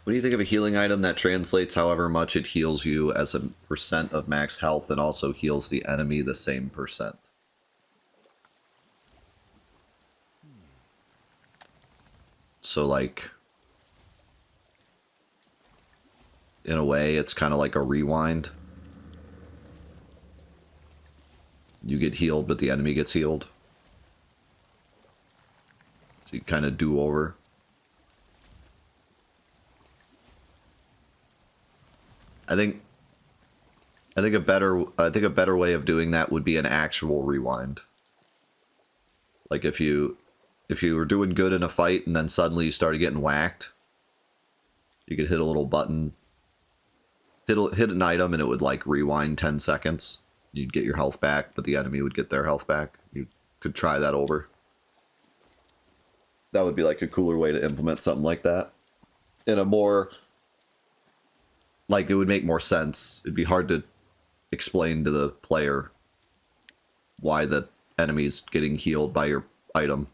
When you think of a healing item, that translates however much it heals you as a percent of max health and also heals the enemy the same percent. So, like, in a way, it's kind of like a rewind. You get healed, but the enemy gets healed. So you kind of do over. I think a better way of doing that would be an actual rewind. Like if you were doing good in a fight and then suddenly you started getting whacked, you could hit a little button, hit an item, and it would like rewind 10 seconds. You'd get your health back, but the enemy would get their health back. You could try that over. That would be like a cooler way to implement something like that. In a more, like, it would make more sense. It'd be hard to explain to the player why the enemy's getting healed by your item.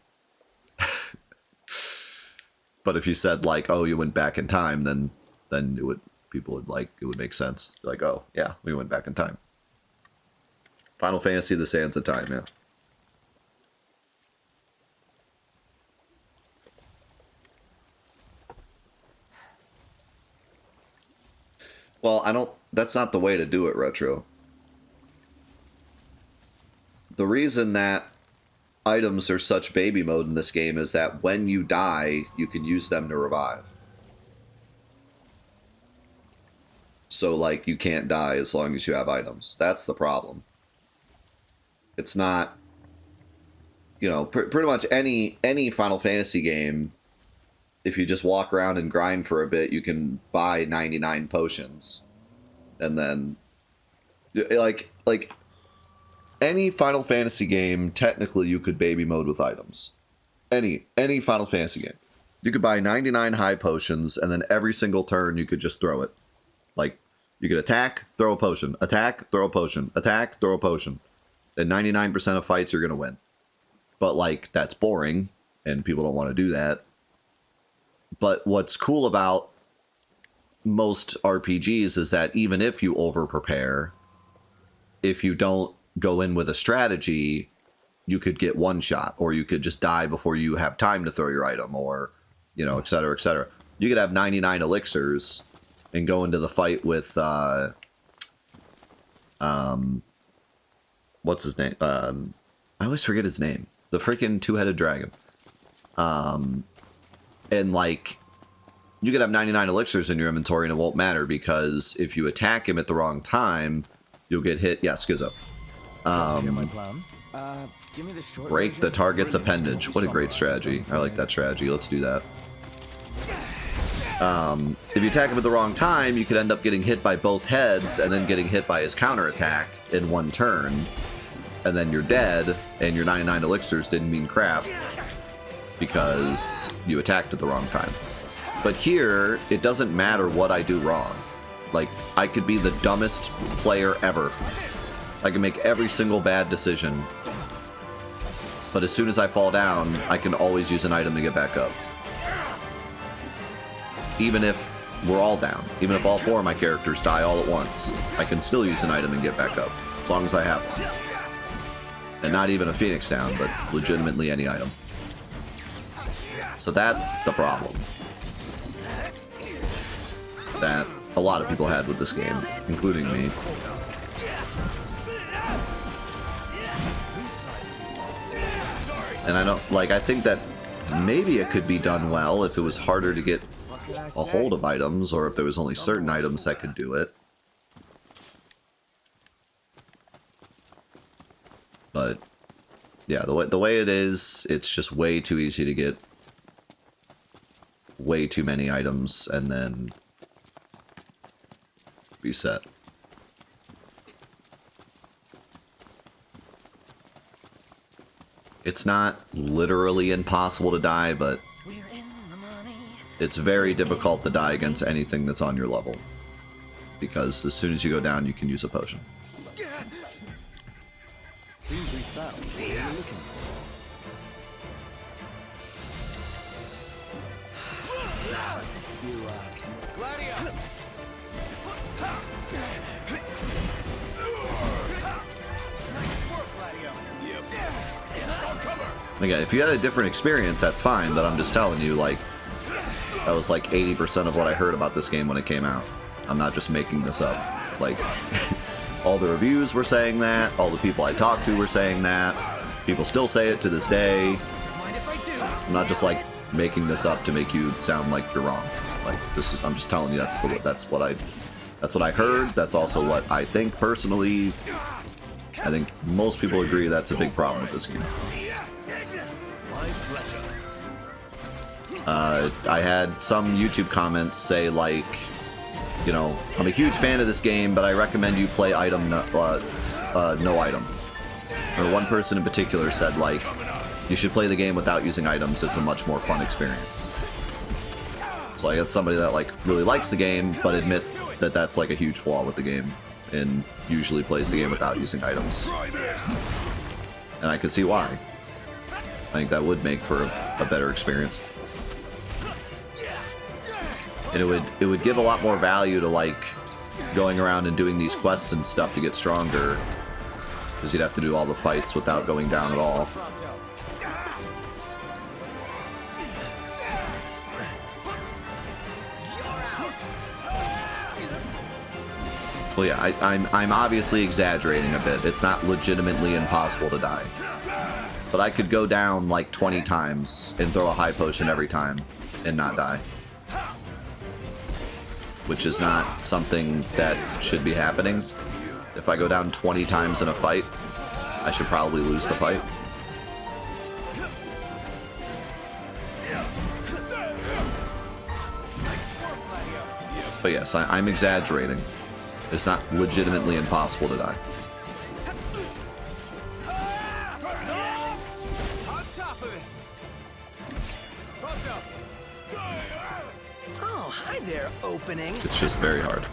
But if you said like, oh, you went back in time, then it would, people would like, it would make sense. Like, oh yeah, we went back in time. Final Fantasy: The Sands of Time, yeah. Well, that's not the way to do it, Retro. The reason that items are such baby mode in this game is that when you die, you can use them to revive. So, like, you can't die as long as you have items. That's the problem. It's not, you know, pretty much any Final Fantasy game, if you just walk around and grind for a bit, you can buy 99 potions. And then, like any Final Fantasy game, technically you could baby mode with items. Any Final Fantasy game. You could buy 99 high potions, and then every single turn you could just throw it. Like, you could attack, throw a potion, attack, throw a potion, attack, throw a potion. And 99% of fights you're going to win. But, like, that's boring, and people don't want to do that. But what's cool about most RPGs is that even if you over-prepare, if you don't go in with a strategy, you could get one shot, or you could just die before you have time to throw your item, or, you know, et cetera, et cetera. You could have 99 elixirs and go into the fight with, what's his name? I always forget his name. The freaking two-headed dragon. And, like, you could have 99 elixirs in your inventory and it won't matter, because if you attack him at the wrong time, you'll get hit. Yeah, Schizo. Break the target's appendage. What a great strategy. I like that strategy. Let's do that. If you attack him at the wrong time, you could end up getting hit by both heads and then getting hit by his counterattack in one turn. And then you're dead, and your 99 elixirs didn't mean crap because you attacked at the wrong time. But here, it doesn't matter what I do wrong. Like, I could be the dumbest player ever. I can make every single bad decision. But as soon as I fall down, I can always use an item to get back up. Even if we're all down. Even if all four of my characters die all at once, I can still use an item and get back up. As long as I have one. And not even a Phoenix down, but legitimately any item. So that's the problem that a lot of people had with this game, including me. And I don't, like, I think that maybe it could be done well if it was harder to get a hold of items, or if there was only certain items that could do it. But yeah, the way it is, it's just way too easy to get way too many items and then reset. It's not literally impossible to die, but it's very difficult to die against anything that's on your level. Because as soon as you go down, you can use a potion. Seems we found what you're looking for. Again, if you had a different experience, that's fine, but I'm just telling you, like, that was like 80% of what I heard about this game when it came out. I'm not just making this up. Like, all the reviews were saying that, all the people I talked to were saying that, people still say it to this day. I'm not just, like, making this up to make you sound like you're wrong. Like, this is, I'm just telling you that's what I heard, that's also what I think personally. I think most people agree that's a big problem with this game. I had some YouTube comments say, like, you know, I'm a huge fan of this game, but I recommend you play item no item. Or one person in particular said, like, you should play the game without using items, it's a much more fun experience. So I got somebody that, like, really likes the game, but admits that that's, like, a huge flaw with the game, and usually plays the game without using items. And I can see why. I think that would make for a better experience. And it would give a lot more value to, like, going around and doing these quests and stuff to get stronger, because you'd have to do all the fights without going down at all. Well, yeah, I'm obviously exaggerating a bit. It's not legitimately impossible to die. But I could go down like 20 times and throw a high potion every time and not die. Which is not something that should be happening. If I go down 20 times in a fight, I should probably lose the fight. But yes, I'm exaggerating. It's not legitimately impossible to die. Oh, hi there, opening. It's just very hard.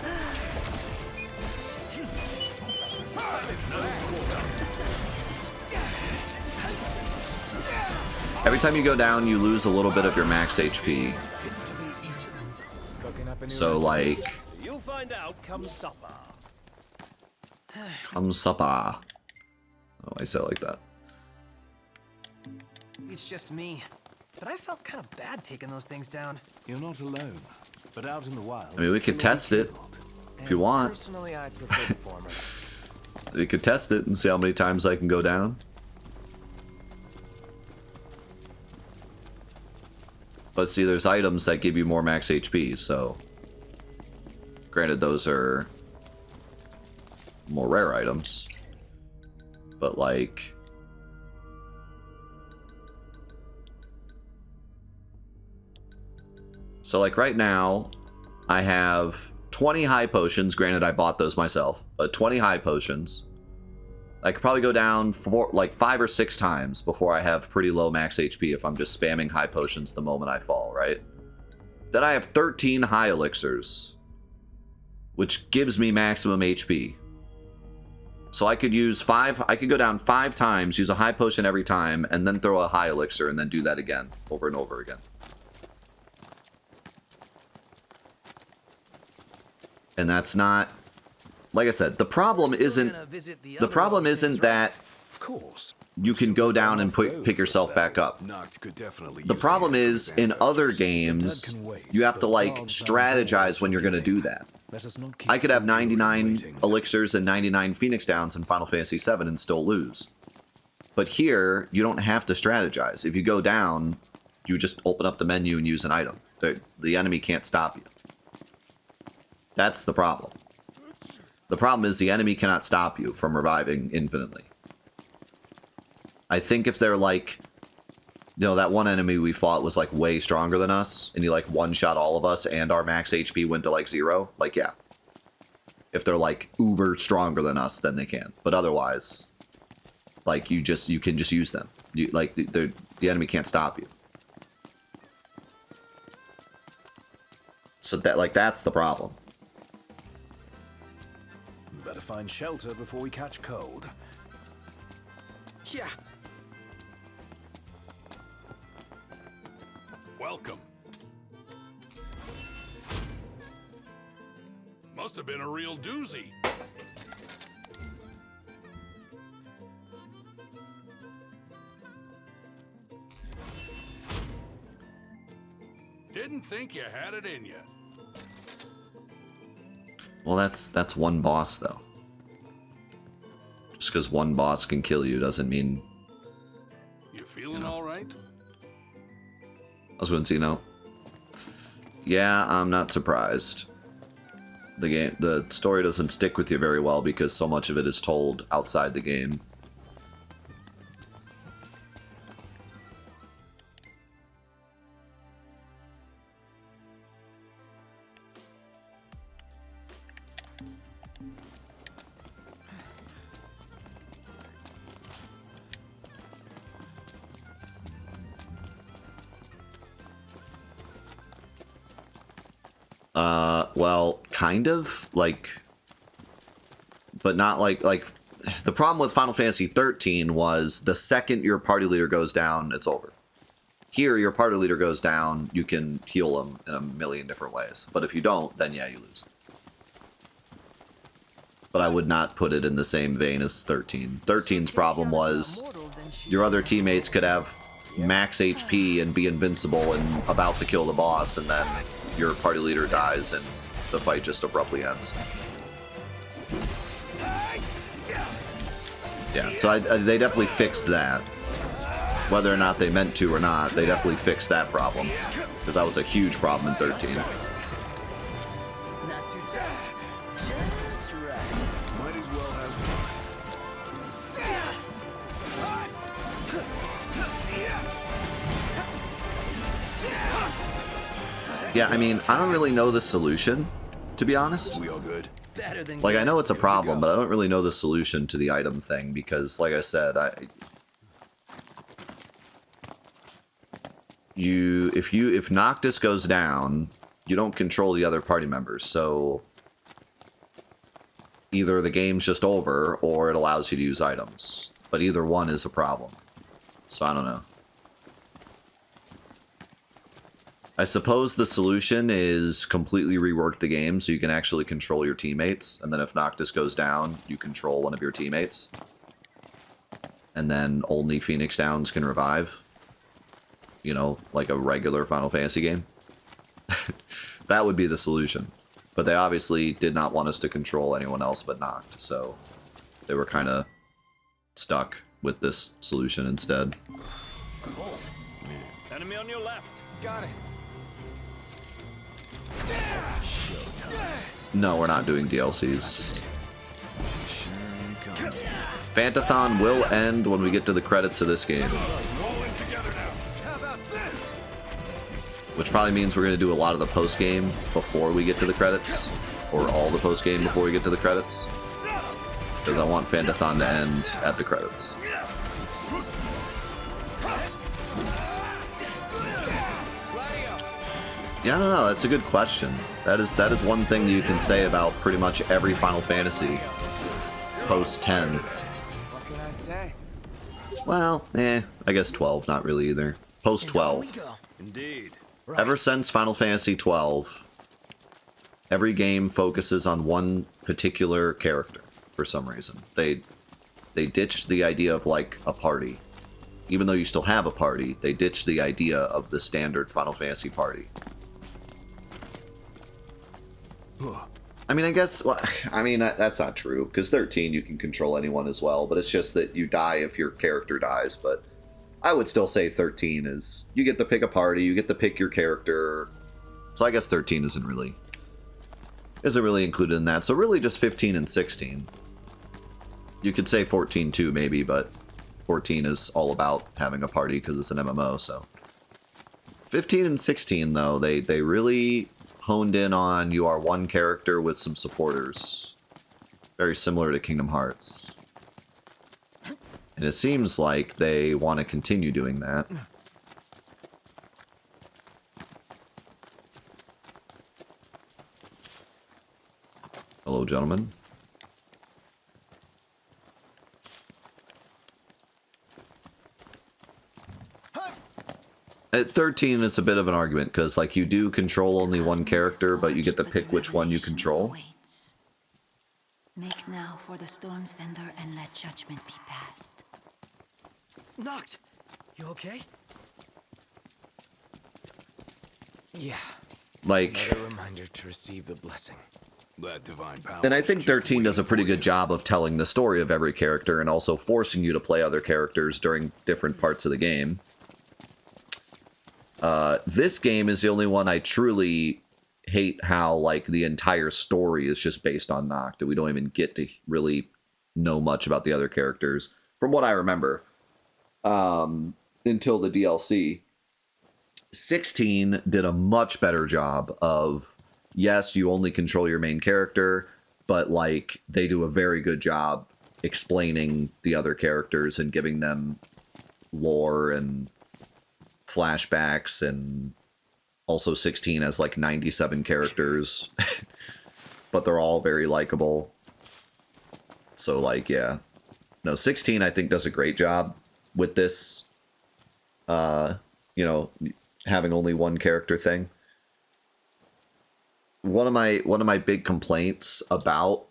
Every time you go down, you lose a little bit of your max HP. So, like... You'll find out come supper. Come supper. Oh, I say it like that. It's just me. But I felt kind of bad taking those things down. You're not alone, but out in the wild. I mean, we could test it if you want. Personally, I prefer the former. We could test it and see how many times I can go down. But see, there's items that give you more max HP, so... Granted, those are more rare items. But, like... So, like, right now, I have 20 high potions. Granted, I bought those myself. But 20 high potions. I could probably go down like 5 or 6 times before I have pretty low max HP if I'm just spamming high potions the moment I fall, right? Then I have 13 high elixirs, which gives me maximum HP. So I could go down 5 times, use a high potion every time, and then throw a high elixir, and then do that again, over and over again. And that's not... Like I said, the problem isn't that Of course. you can go down and pick yourself back up. The problem is, in other games, you have to, like, strategize when you're going to do that. I could have 99 elixirs and 99 Phoenix Downs in Final Fantasy VII and still lose. But here, you don't have to strategize. If you go down, you just open up the menu and use an item. The enemy can't stop you. That's the problem. The problem is the enemy cannot stop you from reviving infinitely. I think if they're like, you know, that one enemy we fought was like way stronger than us, and he like one-shot all of us and our max HP went to like 0, like, yeah. If they're like uber stronger than us, then they can. But otherwise, like, you can just use them. Like, the enemy can't stop you. So that's the problem. Better find shelter before we catch cold. Yeah. Welcome. Must have been a real doozy. Didn't think you had it in you. Well, that's one boss, though. Just because one boss can kill you doesn't mean... You feeling all right? I was going to say no. Yeah, I'm not surprised. The story doesn't stick with you very well because so much of it is told outside the game. Well, kind of, like, but not like, the problem with Final Fantasy 13 was the second your party leader goes down, it's over. Here, your party leader goes down, you can heal them in a million different ways. But if you don't, then yeah, you lose. But I would not put it in the same vein as 13. 13's problem was your other teammates could have max HP and be invincible and about to kill the boss, and then your party leader dies and the fight just abruptly ends. Yeah, so they definitely fixed that. Whether or not they meant to or not, they definitely fixed that problem. Because that was a huge problem in 13. Not too tough. Just right. Might as well have Yeah, I mean, I don't really know the solution, to be honest. We all good? Better than Like, I know it's a Good to problem, go. but I don't really know the solution to the item thing because, like I said, if Noctis goes down, you don't control the other party members, so either the game's just over or it allows you to use items. But either one is a problem. So I don't know. I suppose the solution is completely rework the game so you can actually control your teammates, and then if Noctis goes down, you control one of your teammates. And then only Phoenix Downs can revive. You know, like a regular Final Fantasy game. That would be the solution. But they obviously did not want us to control anyone else but Noct, so they were kind of stuck with this solution instead. cold. Enemy on your left. Got it. No, we're not doing DLCs. Sure ain't coming. Fantathon will end when we get to the credits of this game. Rolling together now. How about this? Which probably means we're going to do a lot of the post-game before we get to the credits. Or all the post-game before we get to the credits. Because I want Fantathon to end at the credits. Yeah, I don't know. That's a good question. That is one thing that you can say about pretty much every Final Fantasy post 10. What can I say? Well, I guess 12, not really either. Post 12. Go. Indeed. Ever since Final Fantasy 12, every game focuses on one particular character for some reason. They ditched the idea of like a party. Even though you still have a party, they ditched the idea of the standard Final Fantasy party. I mean, I guess, well, I mean, that's not true, because 13 you can control anyone as well, but it's just that you die if your character dies, but I would still say 13 is, you get to pick a party, you get to pick your character, so I guess 13 isn't really included in that, so really just 15 and 16. You could say 14 too, maybe, but 14 is all about having a party because it's an MMO, so. 15 and 16, though, they really honed in on you are one character with some supporters. Very similar to Kingdom Hearts. And it seems like they want to continue doing that. Hello, gentlemen. At 13, it's a bit of an argument, because, like, you do control only one character, but you get to pick which one you control. Make now for the storm sender and let judgment be passed. Noct, you okay? Yeah. Like, Another reminder to receive the blessing. That divine power. and I think is just 13 does a waiting pretty for good you. job of telling the story of every character and also forcing you to play other characters during different parts of the game. This game is the only one I truly hate how, like, the entire story is just based on Noct. We don't even get to really know much about the other characters, from what I remember, until the DLC. 16 did a much better job of, yes, you only control your main character, but, like, they do a very good job explaining the other characters and giving them lore and flashbacks, and also 16 has like 97 characters, but they're all very likable. So, like, yeah. No, 16 I think does a great job with this, you know, having only one character thing. One of my big complaints about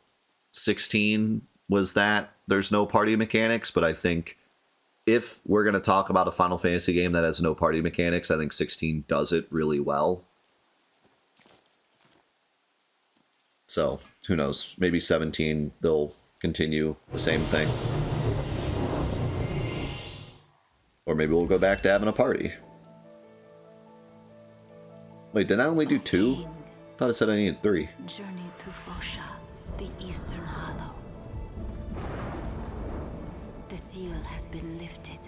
16 was that there's no party mechanics, but I think if we're going to talk about a Final Fantasy game that has no party mechanics, I think 16 does it really well. So, who knows? Maybe 17, they'll continue the same thing. Or maybe we'll go back to having a party. Wait, did I only do 2? I thought it said I needed 3. Journey to Fosha, the Eastern Hollow. The seal has been lifted.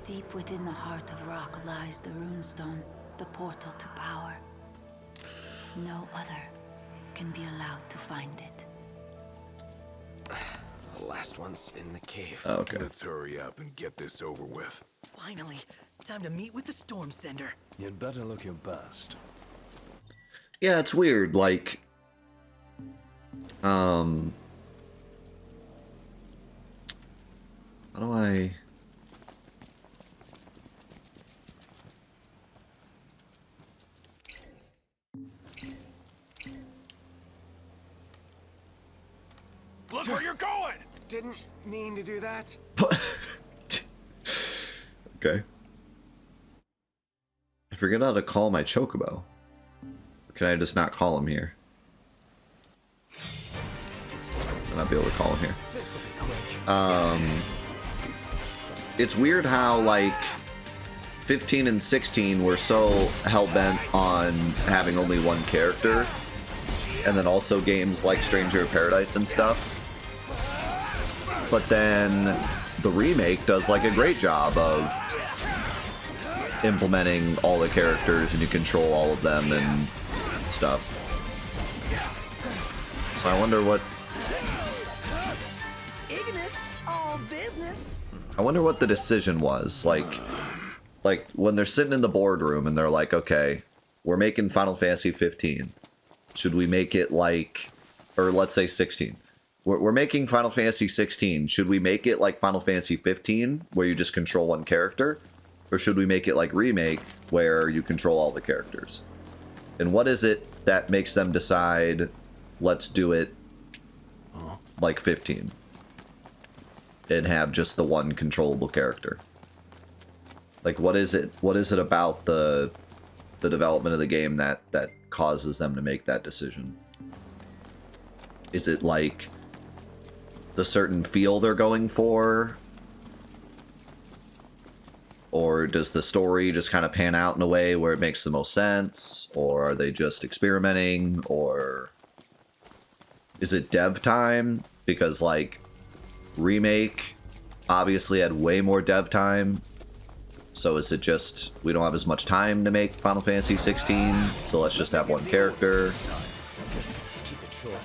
Deep within the heart of rock lies the runestone, the portal to power. No other can be allowed to find it. The last one's in the cave. Oh, okay. Let's hurry up and get this over with. Finally, time to meet with the storm sender. You'd better look your best. Yeah, it's weird, like, how do I... Look where you're going! Didn't mean to do that. Okay. I forget how to call my chocobo. Can I just not call him here? I'll not be able to call him here. This'll be quick. It's weird how, like, 15 and 16 were so hell-bent on having only one character, and then also games like Stranger of Paradise and stuff. But then the remake does, like, a great job of implementing all the characters, and you control all of them and stuff. So I wonder what... Ignis, all business. I wonder what the decision was. Like when they're sitting in the boardroom and they're like, okay, we're making Final Fantasy 15. Should we make it like, or let's say 16. We're making Final Fantasy 16. Should we make it like Final Fantasy 15, where you just control one character? Or should we make it like Remake, where you control all the characters? And what is it that makes them decide, let's do it like 15? And have just the one controllable character? Like, what is it about the development of the game that causes them to make that decision? Is it like the certain feel they're going for? Or does the story just kind of pan out in a way where it makes the most sense? Or are they just experimenting? Or is it dev time? Because, like, Remake obviously had way more dev time. So is it just we don't have as much time to make Final Fantasy 16, so let's just have one character? Just keep it short.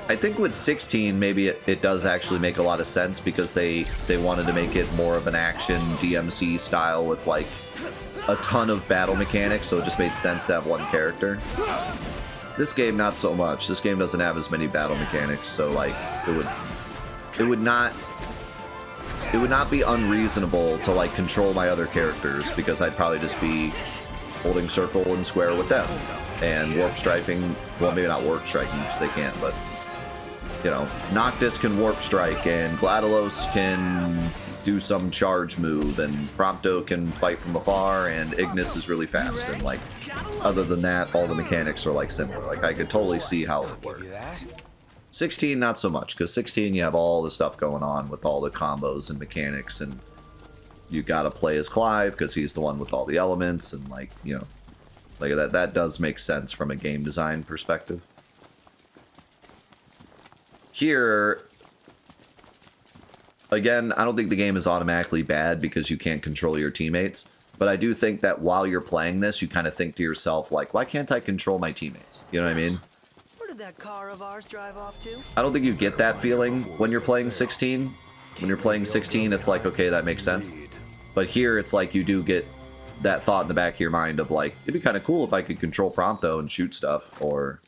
I think with 16, maybe it does actually make a lot of sense because they wanted to make it more of an action DMC style with, like, a ton of battle mechanics, so it just made sense to have one character. This game, not so much. This game doesn't have as many battle mechanics, so, like, it would not be unreasonable to, like, control my other characters, because I'd probably just be holding circle and square with them. And warp striping, well, maybe not warp striking because they can't, but you know, Noctis can warp strike, and GLaDOS can do some charge move, and Prompto can fight from afar, and Ignis is really fast, and like, other than that, all the mechanics are like similar. Like, I could totally see how it would work. 16, not so much, because 16 you have all the stuff going on with all the combos and mechanics, and you gotta play as Clive, because he's the one with all the elements, and like, you know, like that does make sense from a game design perspective. Here, again, I don't think the game is automatically bad because you can't control your teammates, but I do think that while you're playing this, you kind of think to yourself, like, why can't I control my teammates? You know what I mean? Where did that car of ours drive off to? I don't think you get that feeling when you're playing 16. When you're playing 16, it's like, okay, that makes sense. But here, it's like you do get that thought in the back of your mind of like, it'd be kind of cool if I could control Prompto and shoot stuff, or,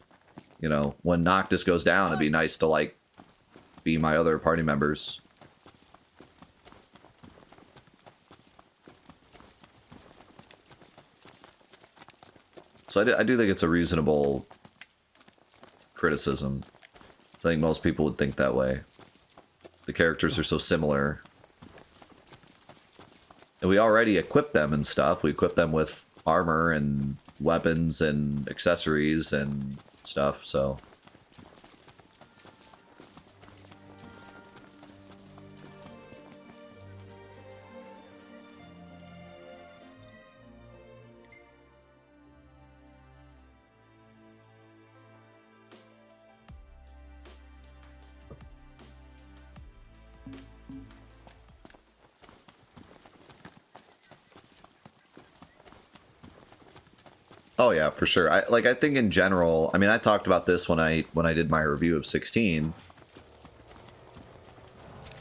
you know, when Noctis goes down, it'd be nice to like be my other party members. So I do think it's a reasonable criticism. I think most people would think that way. The characters are so similar. And we already equip them and stuff. We equip them with armor and weapons and accessories and stuff, so... Oh yeah, for sure. I think in general, I mean, I talked about this when I did my review of 16.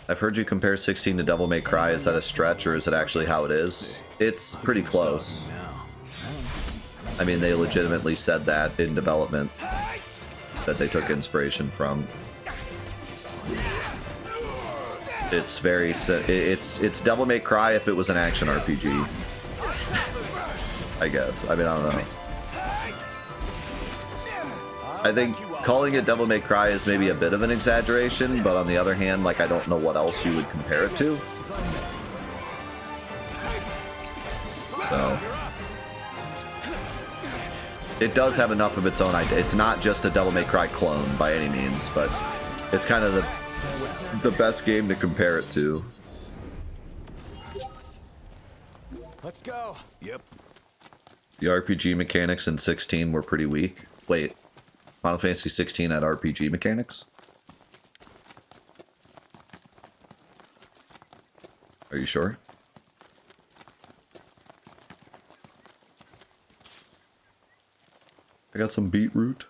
I've heard you compare 16 to Devil May Cry. Is that a stretch, or is it actually how it is? It's pretty close. I mean, they legitimately said that in development, that they took inspiration from. It's very, it's Devil May Cry if it was an action RPG. I guess. I mean, I don't know. I think calling it Devil May Cry is maybe a bit of an exaggeration, but on the other hand, like, I don't know what else you would compare it to. So... it does have enough of its own idea. It's not just a Devil May Cry clone by any means, but it's kind of the best game to compare it to. Let's go. Yep. The RPG mechanics in 16 were pretty weak. Wait, Final Fantasy 16 had RPG mechanics? Are you sure? I got some beetroot.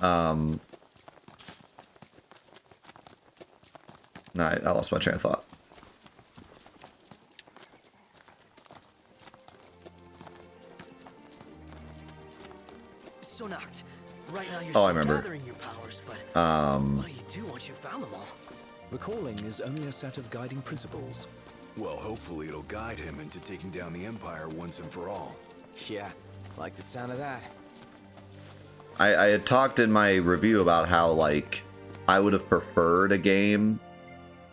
Nah, I lost my train of thought. So knocked. Right now you're Oh, I still remember. gathering your powers, but Um, what do you do once you've found them all? The calling is only a set of guiding principles. Well, hopefully it'll guide him into taking down the Empire once and for all. Yeah, like the sound of that. I had talked in my review about how, like, I would have preferred a game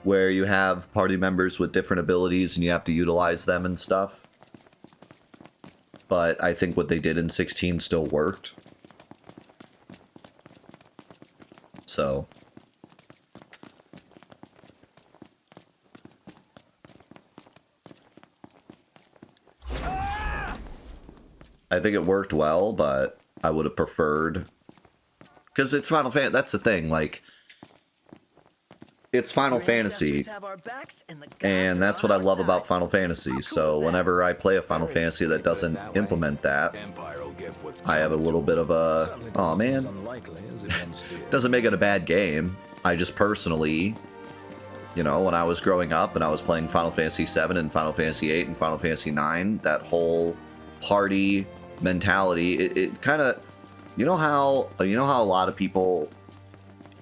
where you have party members with different abilities and you have to utilize them and stuff. But I think what they did in 16 still worked. So... I think it worked well, but I would have preferred... because it's Final Fantasy, that's the thing, like... it's Final Our Fantasy, ancestors have our backs, and the gods and are that's on what I our love side. about Final Fantasy, so whenever I play a Final Fantasy that doesn't implement that, Empire will get what's I have a coming little to bit of a... Certainly oh doesn't seem as man, unlikely as it once did. doesn't make it a bad game. I just personally, you know, when I was growing up and I was playing Final Fantasy 7 and Final Fantasy 8 and Final Fantasy 9, that whole party mentality, it kind of, you know how a lot of people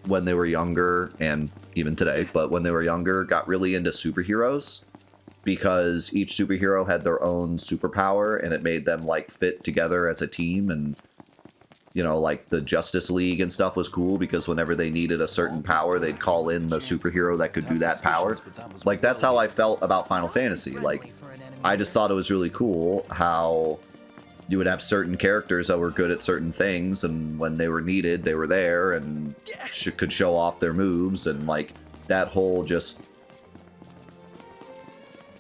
when they were younger, and even today, but when they were younger, got really into superheroes because each superhero had their own superpower and it made them like fit together as a team, and you know, like the Justice League and stuff was cool because whenever they needed a certain power, they'd call in the superhero that could do that power. Like, that's how I felt about Final Fantasy. Like, I just thought it was really cool how you would have certain characters that were good at certain things, and when they were needed, they were there and could show off their moves, and like that whole just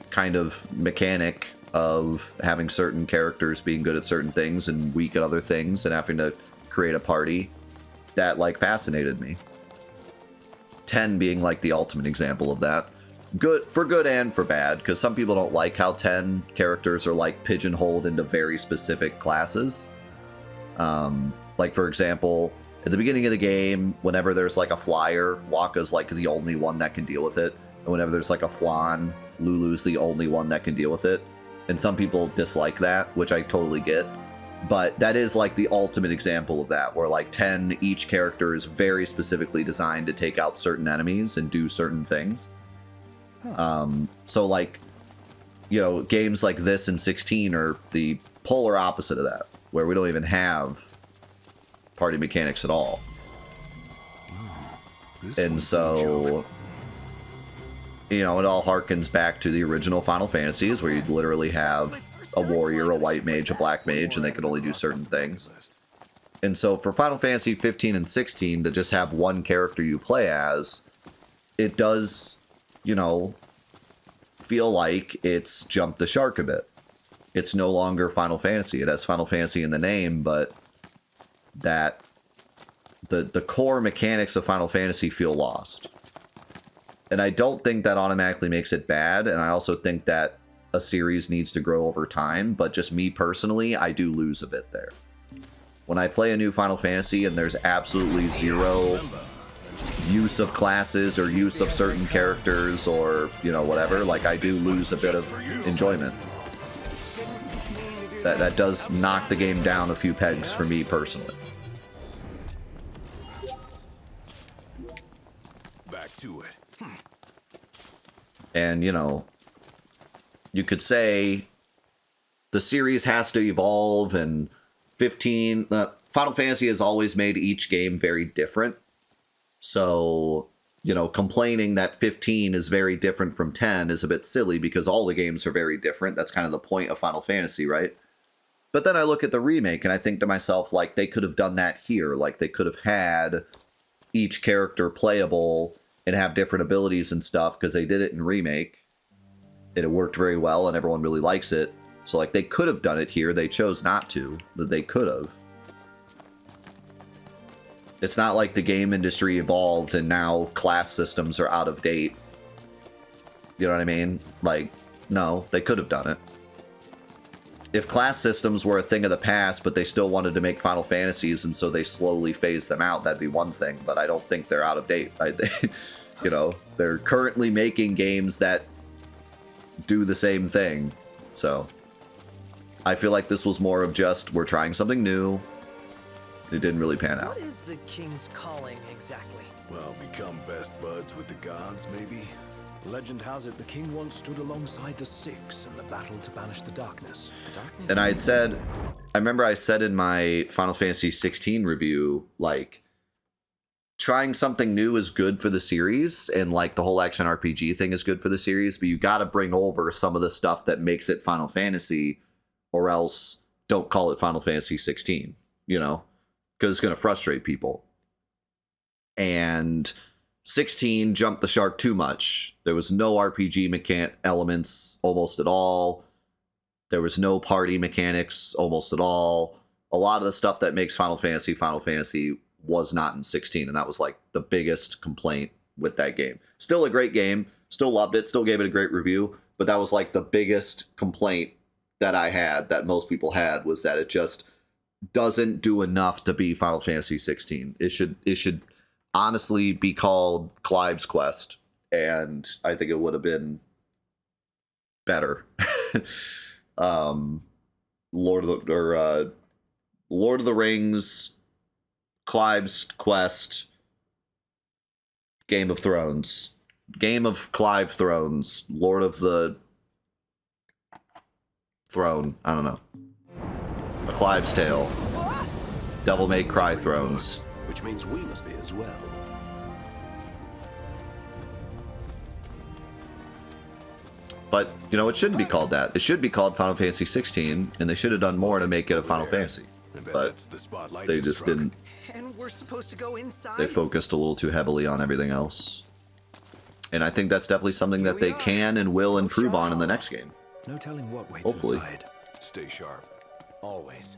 kind of mechanic of having certain characters being good at certain things and weak at other things and having to create a party, that like fascinated me. 10 being like the ultimate example of that. Good for good and for bad, because some people don't like how 10 characters are like pigeonholed into very specific classes. Like for example, at the beginning of the game, whenever there's like a flyer, Wakka's like the only one that can deal with it. And whenever there's like a flan, Lulu's the only one that can deal with it. And some people dislike that, which I totally get. But that is like the ultimate example of that, where like 10, each character is very specifically designed to take out certain enemies and do certain things. So like, you know, games like this and 16 are the polar opposite of that, where we don't even have party mechanics at all. And so, you know, it all harkens back to the original Final Fantasies, where you'd literally have a warrior, a white mage, a black mage, and they could only do certain things. And so for Final Fantasy 15 and 16 to just have one character you play as, it does, you know, feel like it's jumped the shark a bit. It's no longer Final Fantasy. It has Final Fantasy in the name, but that the core mechanics of Final Fantasy feel lost. And I don't think that automatically makes it bad, and I also think that a series needs to grow over time, but just me personally, I do lose a bit there. When I play a new Final Fantasy and there's absolutely zero use of classes or use of certain characters or, you know, whatever, like I do lose a bit of enjoyment. That does knock the game down a few pegs for me personally. Back to it. And, you know, you could say the series has to evolve, and 15... Final Fantasy has always made each game very different. So, you know, complaining that 15 is very different from 10 is a bit silly, because all the games are very different. That's kind of the point of Final Fantasy, right? But then I look at the remake and I think to myself, like, they could have done that here. Like, they could have had each character playable and have different abilities and stuff, because they did it in remake. And it worked very well and everyone really likes it. So, like, they could have done it here. They chose not to, but they could have. It's not like the game industry evolved and now class systems are out of date. You know what I mean? Like, no, they could have done it. If class systems were a thing of the past, but they still wanted to make Final Fantasies, and so they slowly phased them out, that'd be one thing. But I don't think they're out of date. You know, they're currently making games that do the same thing. So I feel like this was more of just, we're trying something new. It didn't really pan out. What is the king's calling exactly? Well, become best buds with the gods, maybe? Legend has it the king once stood alongside the Six in the battle to banish the darkness. And I had said, I remember I said in my Final Fantasy 16 review, like, trying something new is good for the series, and like the whole action RPG thing is good for the series, but you gotta bring over some of the stuff that makes it Final Fantasy, or else don't call it Final Fantasy 16, you know? Because it's gonna frustrate people. And 16 jumped the shark too much. There was no RPG mechanic elements almost at all. There was no party mechanics almost at all. A lot of the stuff that makes Final Fantasy was not in 16, and that was like the biggest complaint with that game. Still a great game, still loved it, still gave it a great review, but that was like the biggest complaint that I had, that most people had, was that it just doesn't do enough to be Final Fantasy 16. It should honestly be called Clive's Quest, and I think it would have been better. Lord of the Rings, Clive's Quest, Game of Thrones, Game of Clive Thrones, Lord of the Throne, I don't know. A Clive's Tale. Devil May Cry Spring thrones. Road, which means we must be as well. But, you know, it shouldn't be called that. It should be called Final Fantasy 16, and they should have done more to make it a Final Fantasy. I bet But that's the spotlight they he just struck. didn't. And we're supposed to go inside? They focused a little too heavily on everything else. And I think that's definitely something that they can and will improve on in the next game. No telling what waits Hopefully. inside. Stay sharp. Always.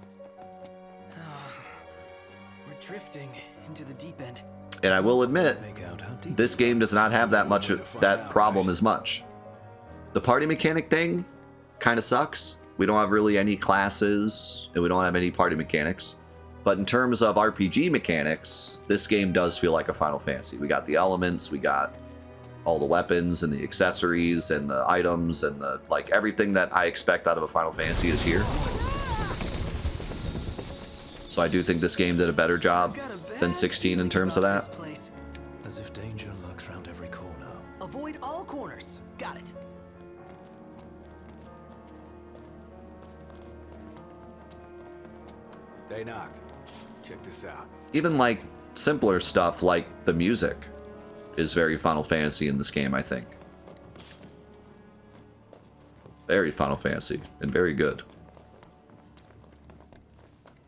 We're drifting into the deep end. And I will admit, Make out how deep. this game does not have that much of that problem as much. The party mechanic thing kind of sucks. We don't have really any classes, and we don't have any party mechanics. But in terms of RPG mechanics, this game does feel like a Final Fantasy. We got the elements, we got all the weapons and the accessories and the items and the like everything that I expect out of a Final Fantasy is here. So I do think this game did a better job than 16 in terms of that. As if danger lurks round every corner. Avoid all corners. Got it. Hey, Noct. Check this out. Even like simpler stuff like the music is very Final Fantasy in this game, I think. Very Final Fantasy and very good.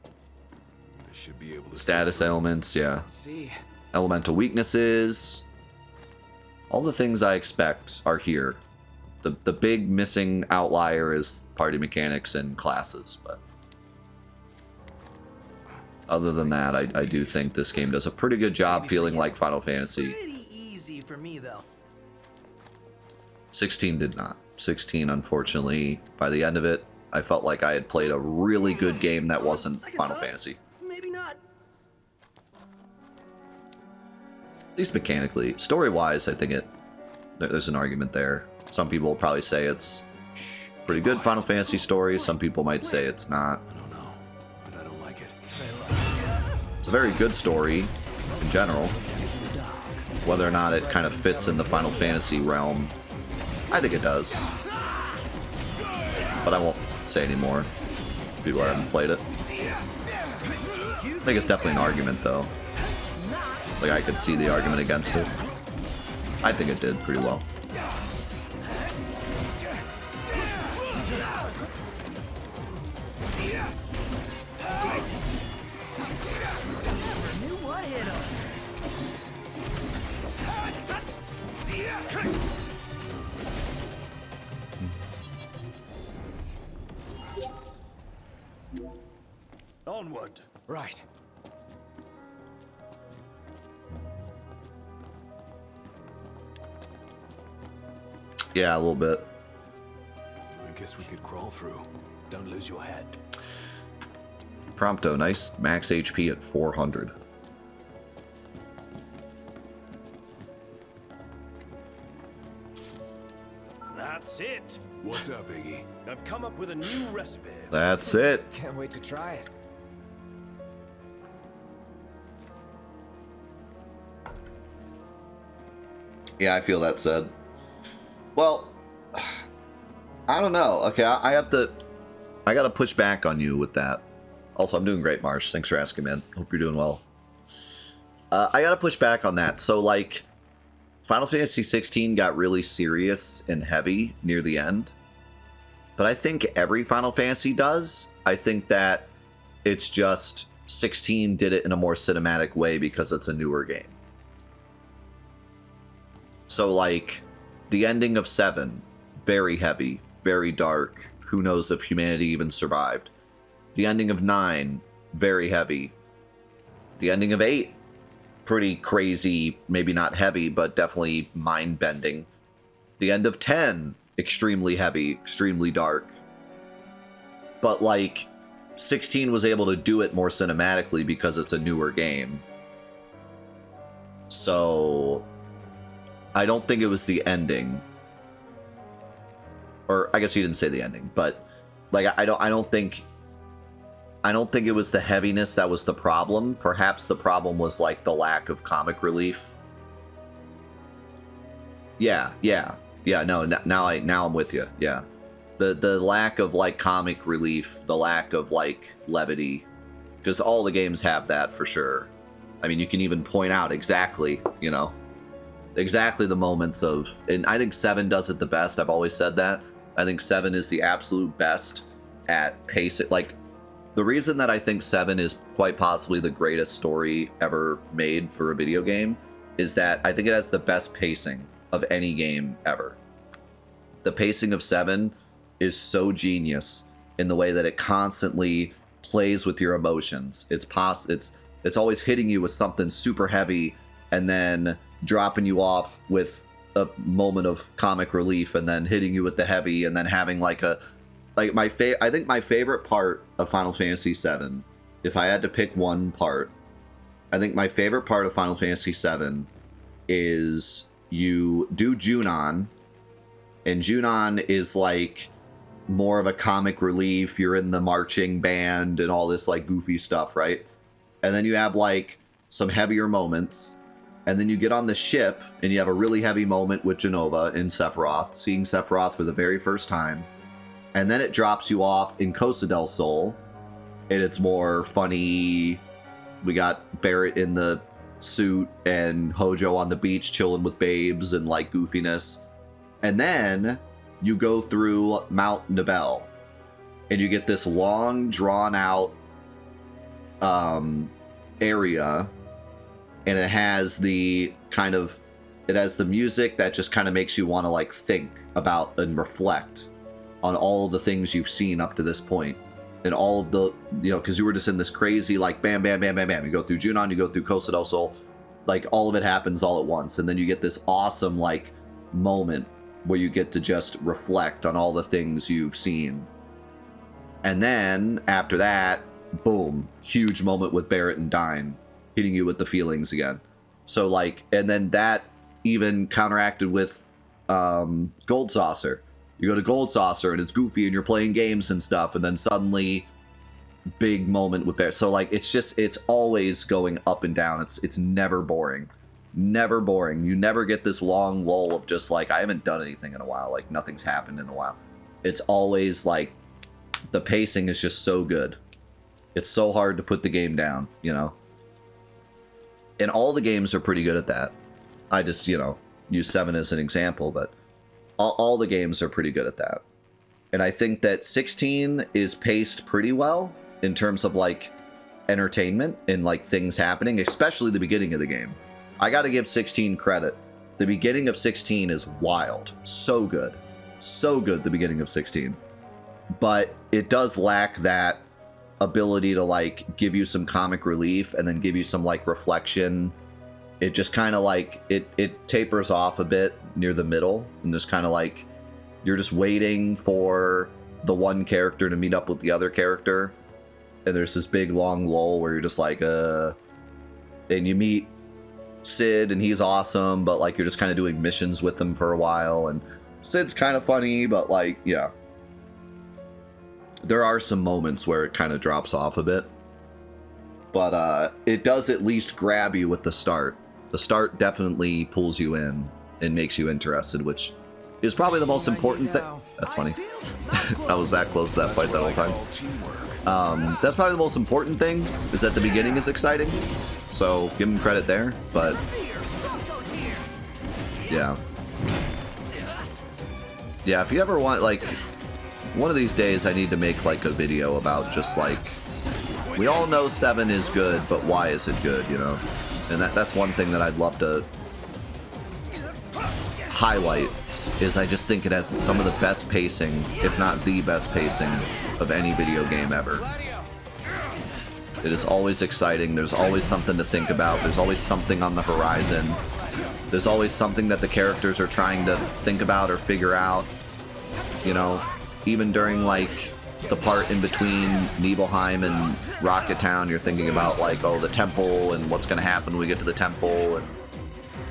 I should be able to Status elements, yeah. Let's see. Elemental weaknesses. All the things I expect are here. The big missing outlier is party mechanics and classes, but other than that, I do think this game does a pretty good job feeling like Final Fantasy. Pretty easy for me, though. 16 did not. 16, unfortunately, by the end of it, I felt like I had played a really good game that wasn't Second Final thought, Fantasy. Maybe not. At least mechanically. Story-wise, I think there's an argument there. Some people will probably say it's pretty good Final Fantasy story. Some people might say it's not. I don't know, but I don't like it. It's a very good story in general. Whether or not it kind of fits in the Final Fantasy realm, I think it does. But I won't say any more. People haven't played it. I think it's definitely an argument, though. Like, I could see the argument against it. I think it did pretty well. Knew what hit him. Onward. Right. Yeah, a little bit. I guess we could crawl through. Don't lose your head. Prompto, nice max HP at 400. That's it. What's up, Iggy? I've come up with a new recipe. That's it. Can't wait to try it. Yeah, I feel that said. Well, I don't know. Okay, I have to. I gotta push back on you with that. Also, I'm doing great, Marsh. Thanks for asking, man. Hope you're doing well. I gotta push back on that. So, like, Final Fantasy 16 got really serious and heavy near the end. But I think every Final Fantasy does. I think that it's just 16 did it in a more cinematic way because it's a newer game. So, like, the ending of 7, very heavy, very dark. Who knows if humanity even survived. The ending of 9, very heavy. The ending of 8, pretty crazy, maybe not heavy, but definitely mind-bending. The end of 10, extremely heavy, extremely dark. But, like, 16 was able to do it more cinematically because it's a newer game. So I don't think it was the ending. Or I guess you didn't say the ending, but like I don't think it was the heaviness that was the problem. Perhaps the problem was like the lack of comic relief. Yeah. No, now I'm with you. Yeah, the lack of like comic relief, the lack of like levity, because all the games have that for sure. I mean, you can even point out exactly, you know, exactly the moments of, and I think 7 does it the best. I've always said that. I think 7 is the absolute best at pacing. Like, the reason that I think 7 is quite possibly the greatest story ever made for a video game is that I think it has the best pacing of any game ever. The pacing of 7 is so genius in the way that it constantly plays with your emotions. It's always hitting you with something super heavy and then dropping you off with a moment of comic relief and then hitting you with the heavy and then having like a I think my favorite part of Final Fantasy VII, if I had to pick one part, I think my favorite part of Final Fantasy VII is you do Junon, and Junon is like more of a comic relief. You're in the marching band and all this like goofy stuff, right? And then you have like some heavier moments, and then you get on the ship and you have a really heavy moment with Genova in Sephiroth, seeing Sephiroth for the very first time. And then it drops you off in Costa del Sol, and it's more funny. We got Barrett in the suit and Hojo on the beach chilling with babes and like goofiness. And then you go through Mount Nibel, and you get this long, drawn-out area, and it has the music that just kind of makes you want to like think about and reflect on all of the things you've seen up to this point, and all of the, you know, because you were just in this crazy like bam, bam, bam, bam, bam. You go through Junon, you go through Costa del Sol, like all of it happens all at once, and then you get this awesome like moment where you get to just reflect on all the things you've seen. And then after that, boom, huge moment with Barrett and Dyne, hitting you with the feelings again. So like, and then that even counteracted with Gold Saucer. You go to Gold Saucer and it's goofy and you're playing games and stuff, and then suddenly big moment with Barrett. So like, it's always going up and down. It's never boring. Never boring. You never get this long lull of just like, I haven't done anything in a while, like nothing's happened in a while. It's always like, the pacing is just so good. It's so hard to put the game down, you know? And all the games are pretty good at that. I just, you know, use 7 as an example, but all the games are pretty good at that. And I think that 16 is paced pretty well in terms of like entertainment and like things happening, especially the beginning of the game. I got to give 16 credit. The beginning of 16 is wild. So good. So good, the beginning of 16. But it does lack that ability to like give you some comic relief and then give you some like reflection. It just kind of like, it tapers off a bit near the middle, and just kind of like, you're just waiting for the one character to meet up with the other character. And there's this big long lull where you're just like, and you meet Sid and he's awesome, but like you're just kind of doing missions with him for a while, and Sid's kind of funny, but like, yeah, there are some moments where it kind of drops off a bit, but it does at least grab you with the start. The start definitely pulls you in and makes you interested, which is probably the most important thing. That's funny. I was that close to that fight that whole time. That's probably the most important thing, is that the beginning is exciting. So give him credit there, but yeah. Yeah, if you ever want, like, one of these days I need to make like a video about just like, we all know 7 is good, but why is it good, you know? And that's one thing that I'd love to highlight, is I just think it has some of the best pacing, if not the best pacing, of any video game ever. It is always exciting. There's always something to think about. There's always something on the horizon. There's always something that the characters are trying to think about or figure out. You know, even during like the part in between Nibelheim and Rocket Town, you're thinking about like, oh, the temple and what's going to happen when we get to the temple, and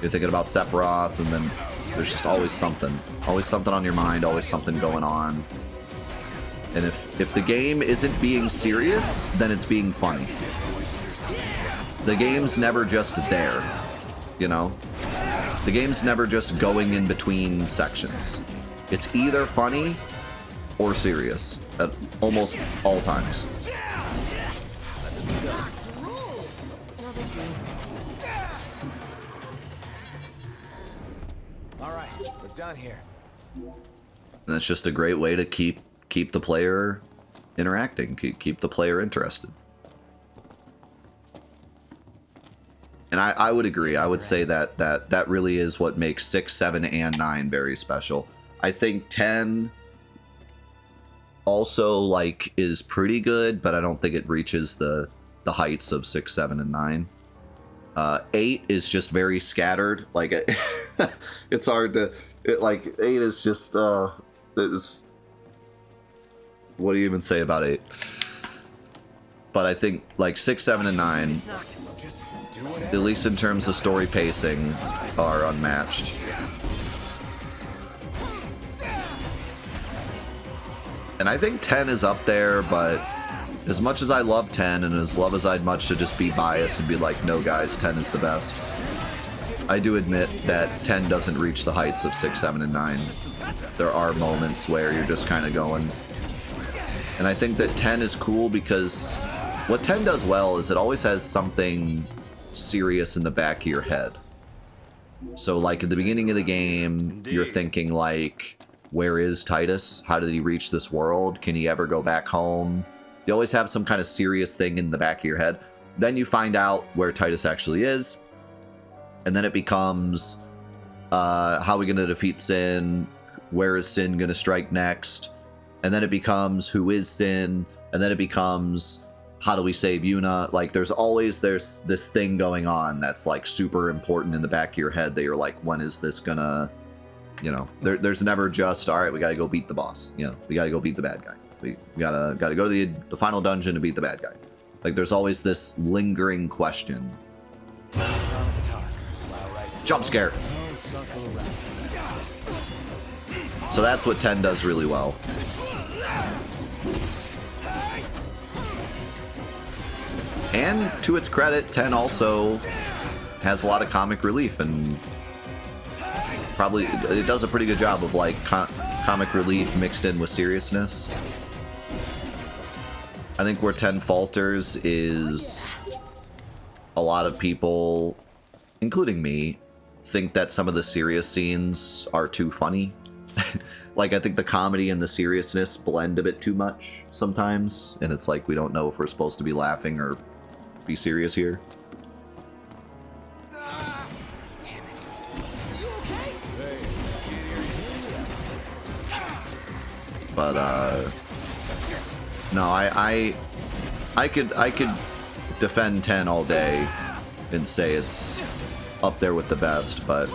you're thinking about Sephiroth, and then there's just always something on your mind, always something going on. And if the game isn't being serious, then it's being funny. The game's never just there, you know? The game's never just going in between sections. It's either funny or serious at almost all times. big deal. All right, we're done here. And that's just a great way to keep the player interacting, keep the player interested. And I would agree. I would say that really is what makes 6, 7, and 9 very special. I think 10 also like is pretty good, but I don't think it reaches the heights of 6, 7, and 9. 8 is just very scattered. Like it's hard to like 8 is just it's, what do you even say about 8? But I think like 6, 7, and 9, at least in terms of story pacing, are unmatched. And I think 10 is up there, but as much as I love 10 and as love as I'd much to just be biased and be like, no guys, 10 is the best, I do admit that 10 doesn't reach the heights of 6, 7, and 9. There are moments where you're just kind of going. And I think that 10 is cool because what 10 does well is it always has something serious in the back of your head. So like at the beginning of the game, you're thinking like, where is Titus? How did he reach this world? Can he ever go back home? You always have some kind of serious thing in the back of your head. Then you find out where Titus actually is. And then it becomes, how are we going to defeat Sin? Where is Sin going to strike next? And then it becomes, who is Sin? And then it becomes, how do we save Yuna? Like, there's this thing going on that's like super important in the back of your head that you're like, when is this gonna, you know, there's never just, all right, we gotta go beat the boss. You know, we gotta go beat the bad guy. We gotta go to the final dungeon to beat the bad guy. Like, there's always this lingering question. Jump scare. So that's what 10 does really well. And to its credit, 10 also has a lot of comic relief, and probably it does a pretty good job of like comic relief mixed in with seriousness. I think where 10 falters is a lot of people, including me, think that some of the serious scenes are too funny. Like, I think the comedy and the seriousness blend a bit too much sometimes, and it's like we don't know if we're supposed to be laughing or be serious here. Damn it. You okay? But no, I could defend 10 all day and say it's up there with the best, but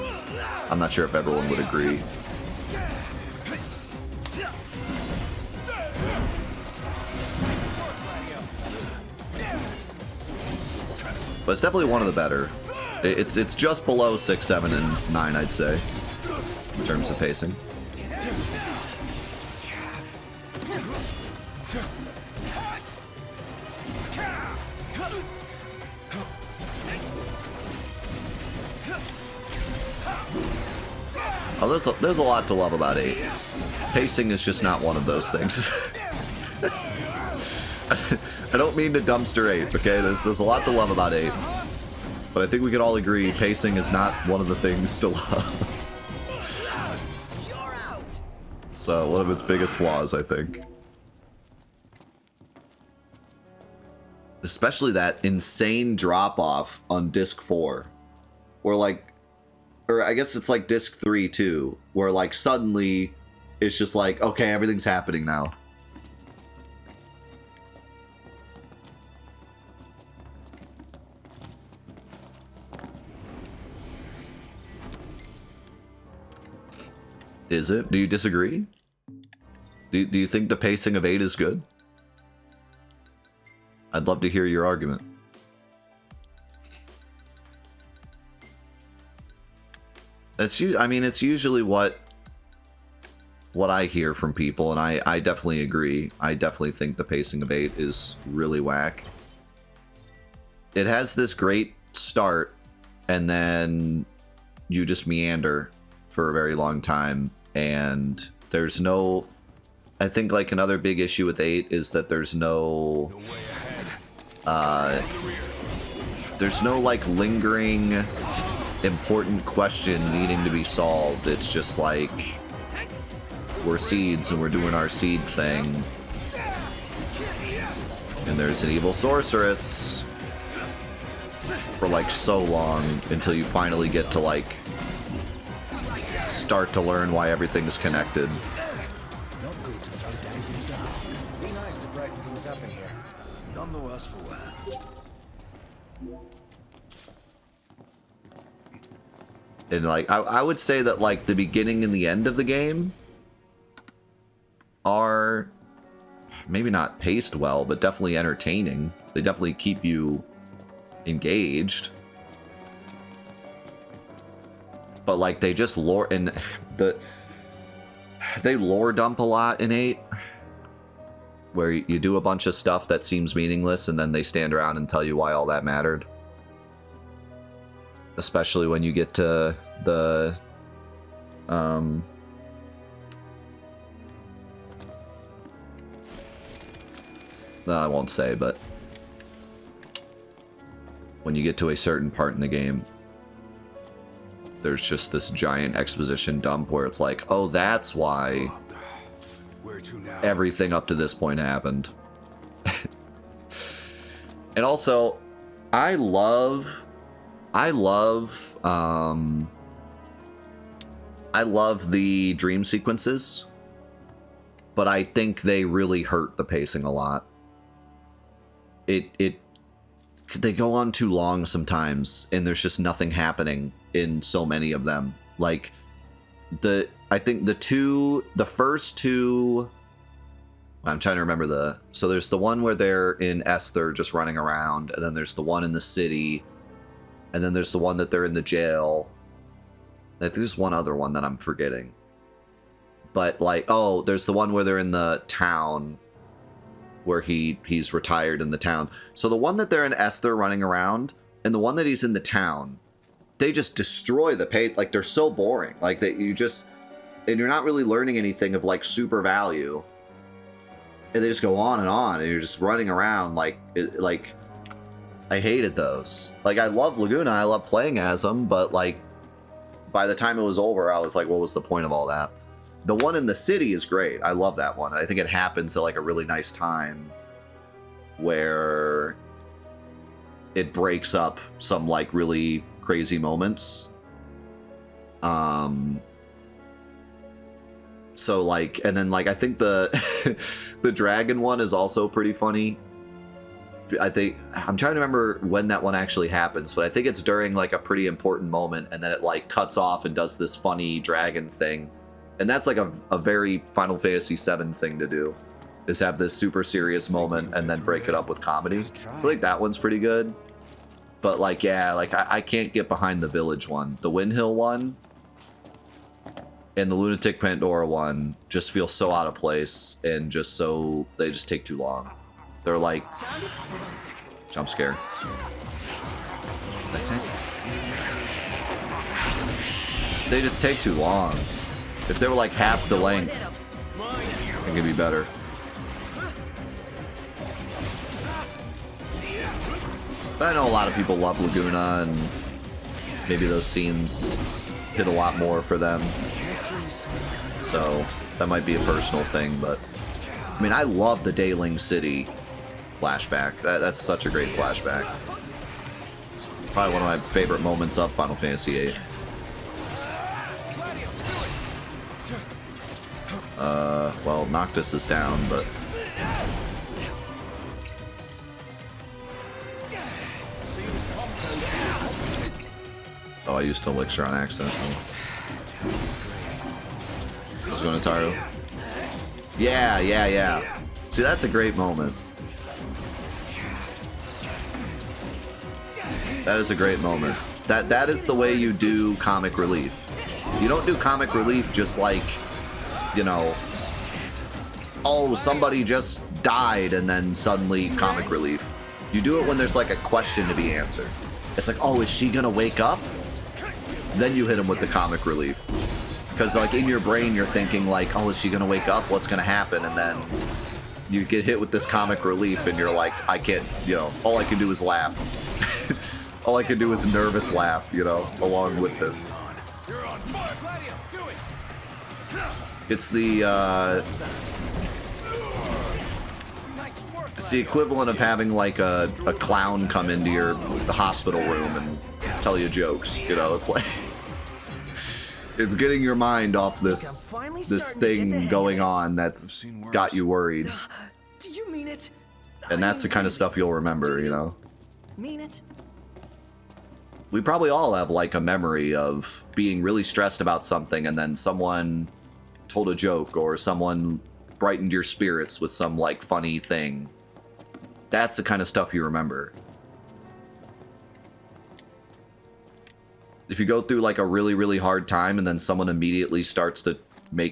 I'm not sure if everyone would agree. But it's definitely one of the better. It's just below 6, 7, and 9, I'd say, in terms of pacing. Oh, there's a lot to love about 8. Pacing is just not one of those things. I don't mean to dumpster 8, okay? There's a lot to love about 8. But I think we can all agree pacing is not one of the things to love. You're out. So, one of its biggest flaws, I think. Especially that insane drop-off on disc 4. Where like, or I guess it's like disc 3 too, where like suddenly it's just like, okay, everything's happening now. Is it? Do you disagree? Do you think the pacing of 8 is good? I'd love to hear your argument. I mean, it's usually what I hear from people, and I definitely agree. I definitely think the pacing of 8 is really whack. It has this great start, and then you just meander for a very long time, and there's no... I think like another big issue with 8 is that there's no There's no, like, lingering, important question needing to be solved. It's just like, we're seeds and we're doing our seed thing. And there's an evil sorceress for, like, so long until you finally get to, like, start to learn why everything's connected. Not good to throw days in the dark. Be nice to brighten things up in here. None the worse for wear. And, like, I would say that, like, the beginning and the end of the game are maybe not paced well, but definitely entertaining. They definitely keep you engaged. But, like, they just lore... And they lore dump a lot in 8. Where you do a bunch of stuff that seems meaningless, and then they stand around and tell you why all that mattered. Especially when you get to the no, I won't say, but when you get to a certain part in the game, there's just this giant exposition dump where it's like, oh, that's why Where to now? everything up to this point happened. And also, I love the dream sequences, but I think they really hurt the pacing a lot. They go on too long sometimes, and there's just nothing happening in so many of them. Like, I think the first two, I'm trying to remember so there's the one where they're in Esther just running around, and then there's the one in the city, and then there's the one that they're in the jail. I think there's one other one that I'm forgetting. But, like, oh, there's the one where they're in the town, where he's retired in the town. So the one that they're in Esther running around, and the one that he's in the town, they just destroy the pace. Like, they're so boring. Like, that and you're not really learning anything of, like, super value. And they just go on, and you're just running around like I hated those. Like, I love Laguna, I love playing as them, but, like, by the time it was over, I was like, what was the point of all that? The one in the city is great. I love that one. I think it happens at, like, a really nice time where it breaks up some, like, really crazy moments. So, like, and then, like, I think the the dragon one is also pretty funny. I'm trying to remember when that one actually happens, but I think it's during, like, a pretty important moment, and then it, like, cuts off and does this funny dragon thing. And that's, like, a very Final Fantasy VII thing to do, is have this super serious moment and then break it up with comedy. So I think that one's pretty good. But, like, yeah, like, I can't get behind the village one. The Windhill one and the Lunatic Pandora one just feel so out of place, and they just take too long. They're like, jump scare. What the heck? They just take too long. If they were like half the length, I think it'd be better. But I know a lot of people love Laguna, and maybe those scenes hit a lot more for them. So that might be a personal thing, but I mean, I love the Dayling City flashback. That's such a great flashback. It's probably one of my favorite moments of Final Fantasy VIII. Well, Noctis is down, but oh, I used Elixir on accident. Let's go to Taru. Yeah. See, that's a great moment. That is a great moment. That is the way you do comic relief. You don't do comic relief just like, you know, oh, somebody just died and then suddenly comic relief. You do it when there's like a question to be answered. It's like, oh, is she gonna wake up? Then you hit him with the comic relief. Because, like, in your brain, you're thinking, like, oh, is she going to wake up? What's going to happen? And then you get hit with this comic relief, and you're like, I can't, you know, all I can do is laugh. all I can do is nervous laugh, you know, along with this. You're on fire, Gladio. Do it. It's the it's the equivalent of having like a clown come into the hospital room and tell you jokes, you know. It's like it's getting your mind off this thing going on that's got you worried. Do you mean it? And that's the kind of stuff you'll remember, you know. Mean it? We probably all have like a memory of being really stressed about something and then someone told a joke or someone brightened your spirits with some like funny thing. That's the kind of stuff you remember. If you go through like a really, really hard time and then someone immediately starts to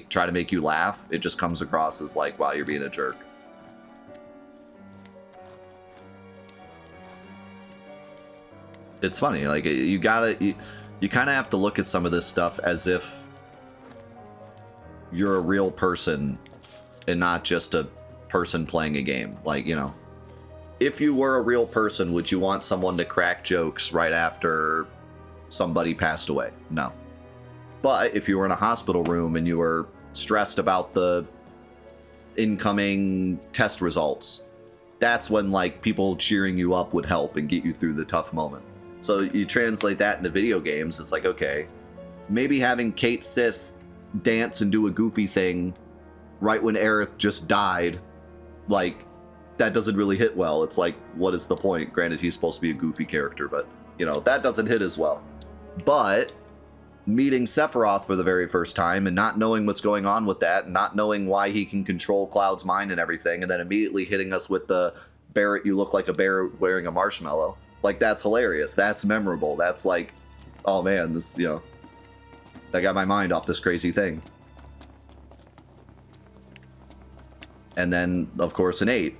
try to make you laugh, it just comes across as like, wow, you're being a jerk. It's funny, like you kind of have to look at some of this stuff as if you're a real person and not just a person playing a game. Like, you know, if you were a real person, would you want someone to crack jokes right after somebody passed away? No. But if you were in a hospital room and you were stressed about the incoming test results, that's when like people cheering you up would help and get you through the tough moment. So you translate that into video games, it's like, okay, maybe having Kate Sith dance and do a goofy thing right when Aerith just died, like, that doesn't really hit well. It's like, what is the point? Granted, he's supposed to be a goofy character, but, you know, that doesn't hit as well. But meeting Sephiroth for the very first time and not knowing what's going on with that, and not knowing why he can control Cloud's mind and everything, and then immediately hitting us with the Barrett, you look like a bear wearing a marshmallow. Like, that's hilarious. That's memorable. That's like, oh man, this, you know, that got my mind off this crazy thing. And then, of course, an 8.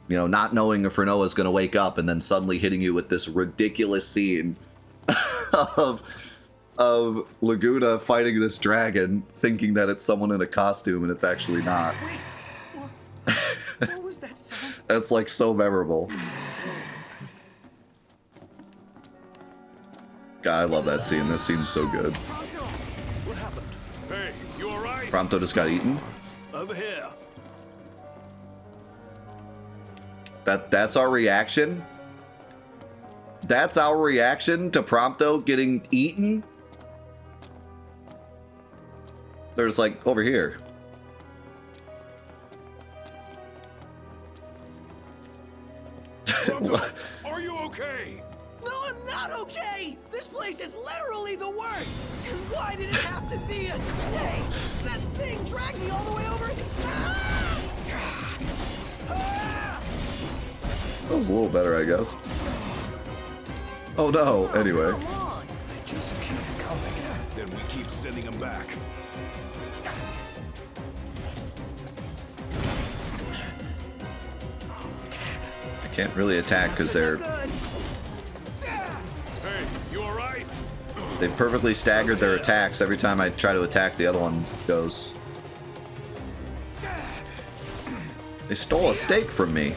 You know, not knowing if Renoa's going to wake up and then suddenly hitting you with this ridiculous scene of Laguna fighting this dragon, thinking that it's someone in a costume and it's actually not. Wait, what was that sound? That's like so memorable. God, I love that scene. That scene's so good. Prompto, what happened? Hey, you alright? Prompto just got eaten. Over here. That's our reaction? That's our reaction to Prompto getting eaten? There's like, over here. Prompto, are you okay? No, I'm not okay! This place is literally the worst! And why did it have to be a snake? That thing dragged me all the way over! Ah! Ah! That was a little better, I guess. Oh no, anyway. Come on! They just keep coming. Then we keep sending them back. I can't really attack because Not good. Hey, you alright? they've perfectly staggered their attacks. Every time I try to attack, the other one goes. They stole a steak from me.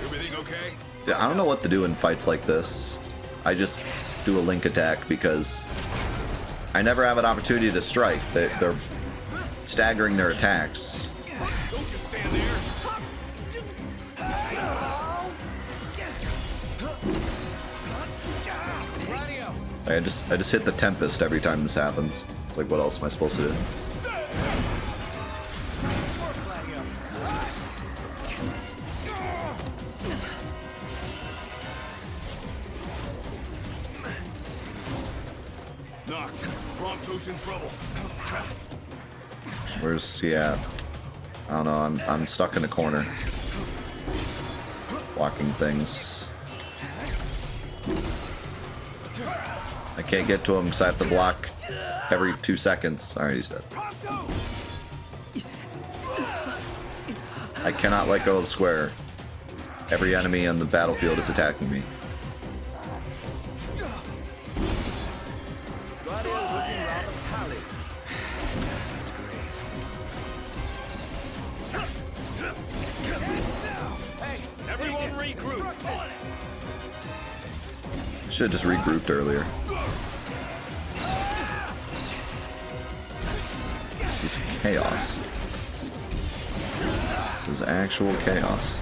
Everything okay? Yeah, I don't know what to do in fights like this. I just do a link attack because I never have an opportunity to strike. They're staggering their attacks. Don't just stand there. I just hit the Tempest every time this happens. It's like, what else am I supposed to do? Knocked. Prompto's in trouble. Where's he at? I don't know. I'm stuck in a corner, blocking things. I can't get to him, so I have to block every 2 seconds. Alright, he's dead. I cannot let go of square. Every enemy on the battlefield is attacking me. Gladio's looking rather pally. Should have just regrouped earlier. This is chaos. This is actual chaos.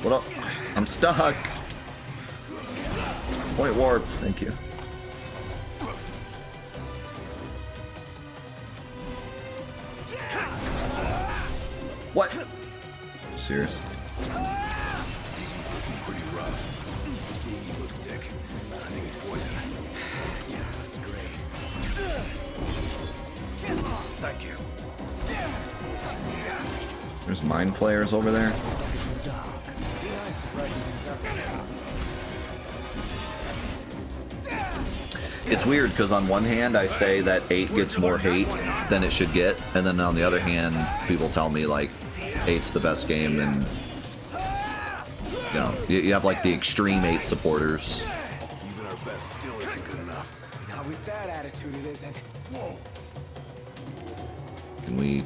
What up? I'm stuck. Point warp. Thank you. What? Serious? Pretty rough. He looks sick. I think it's poison. Just great. Thank you. There's mind flayers over there. Be nice to brighten things up here. It's weird because on one hand I say that 8 gets more hate than it should get, and then on the other hand people tell me like 8's the best game, and you know, you have like the extreme 8 supporters. Even our best still isn't good enough. Not with that attitude, it isn't. Whoa. Can we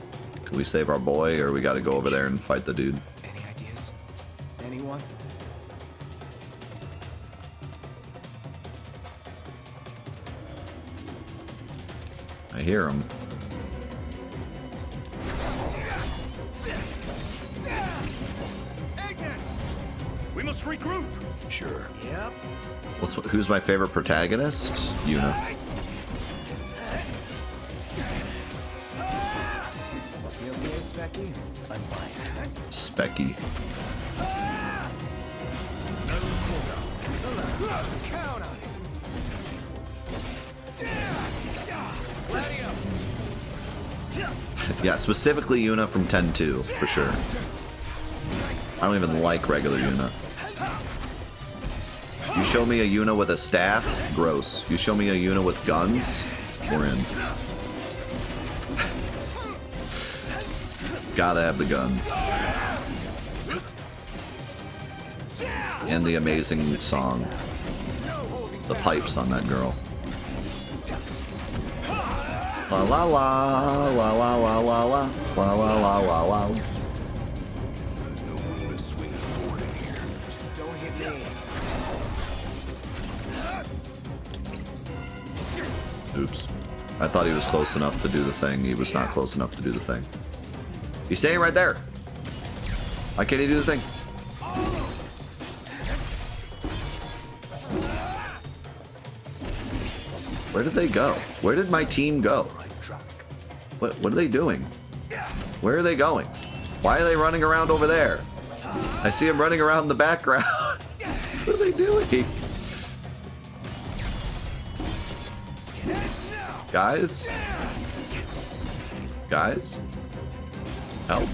save our boy, or we got to go over there and fight the dude? Any ideas? Anyone? I hear him. We must regroup. Sure. Yep. Who's my favorite protagonist? Yuna. You okay, Specky? I'm fine. Specky. Count on it. Yeah, specifically Yuna from 10-2, for sure. I don't even like regular Yuna. You show me a Yuna with a staff, gross. You show me a Yuna with guns, we're in. Gotta have the guns. And the amazing song. The pipes on that girl. La la la, la la la la la, la la la la la. There's no room to swing a sword in here. Just don't hit me. Oops. I thought he was close enough to do the thing. He was not close enough to do the thing. He's staying right there. Why can't he do the thing? Where did they go? Where did my team go? What are they doing? Where are they going? Why are they running around over there? I see them running around in the background. What are they doing? Guys? Guys? Help.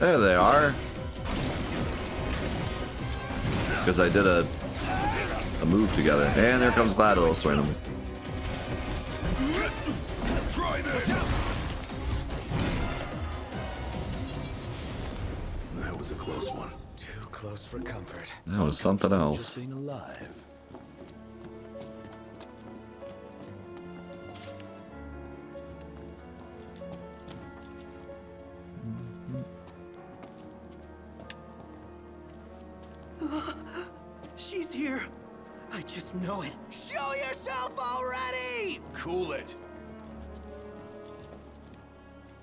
There they are. Because I did a move together. And there comes GLaDOS swing him. Try this. That was a close one. Too close for comfort. That was something Just else. being alive. She's here. I just know it. Show yourself already! Cool it.